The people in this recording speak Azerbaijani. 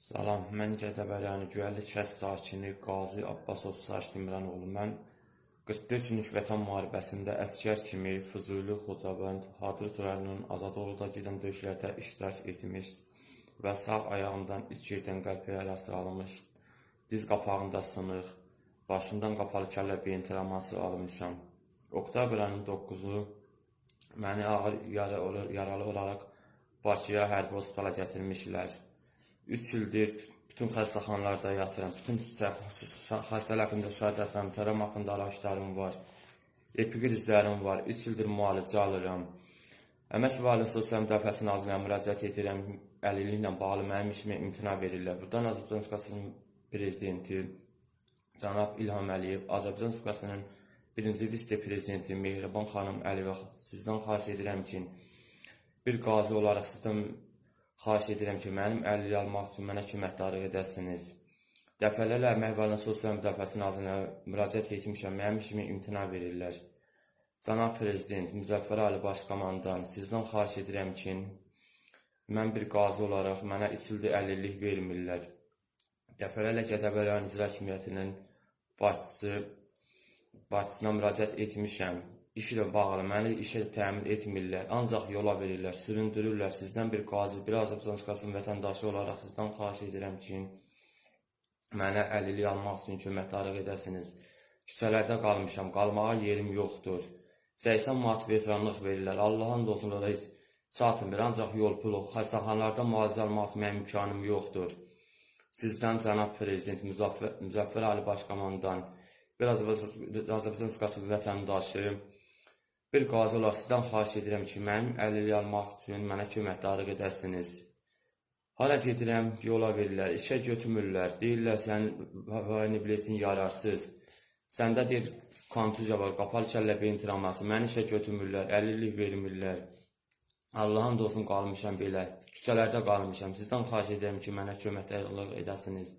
Salam, mən Gədəbəyləni Göyərli kənd sakini Qazi Abbasov Saç Demirənoğlu. Mən 44 günlük Vətən müharibəsində əsgər kimi Füzuli, Xocavənd, Hadrut rayonunun Azadoğlu'da gedən döyüşlərdə iştirak etmiş və sağ ayağımdan 3 yerdən qəlb yarası alınmış, diz qapağında sınıq, başımdan qapalı kəllə beyin travması almışam. Oktyabr ayının 9-u məni ağır yaralı olaraq Bakıya hərbi hospitala gətirmişlər. 3 ildir bütün xəstəxanalarda yatıram, bütün xəstələr haqqında şəhadətlərim, travma haqqında araşdırmalarım var, epikrizlərim var, 3 ildir müalicə alıram. Əmək və Ailə Sosial Müdafiəsi Nazirliyinə müraciət edirəm, əlilliklə bağlı mənim işimə imtina verirlər. Buradan Azərbaycan Respublikasının Prezidenti cənab İlham Əliyev, Azərbaycan Respublikasının birinci vitse-prezidenti Mehriban xanım Əliyeva, sizdən xahiş edirəm ki, bir qazi olaraq sizdən xahiş edirəm ki, mənim əlilliyi almaq üçün mənə köməkdarlıq edəsiniz. Dəfələrlə Əmək və Ailə Sosial Müdafiəsi Nazirliyinə müraciət etmişəm, mənim işimə imtina verirlər. Cənab Prezident, Müzəffər Ali Başkomandan sizdən xahiş edirəm ki, mən bir qazi olaraq mənə 3 ildir əlillik vermirlər. Dəfələrlə Gədəbəyləni İcra Hakimiyyətinin başçısına müraciət etmişəm. İşlə bağlı məni işə təmin etmirlər, ancaq yola verirlər, süründürürlər. Sizdən bir qazi, bir Azərbaycan Respublikasının vətəndaşı olaraq sizdən xahiş edirəm ki, mənə əlillik almaq üçün köməkdarlıq edəsiniz. Küçələrdə qalmışam, qalmağa yerim yoxdur. 80 manat veteranlıq verirlər, Allahın olsun orada heç çatmır, ancaq yol pulu, xəstəxanalarda müalicə almaq üçün mənim imkanım yoxdur. Sizdən cənab Prezident Müzəffər Ali Başkomandan, bir Azərbaycan Respublikasının vətəndaşı, bir qazi olaraq sizdən xahiş edirəm ki, mənim əlilliyi almaq üçün mənə köməkdarlıq edəsiniz. Hara gedirəm, yola verirlər, işə götürmürlər, deyirlər sənin biletin yararsız. Səndə deyir, kontuziya var, qapalı kəllə beyin travması, məni işə götürmürlər, əlillik vermirlər. Allahın olsun qalmışam belə, küçələrdə qalmışam. Sizdən xahiş edirəm ki, mənə köməkdarlıq edəsiniz.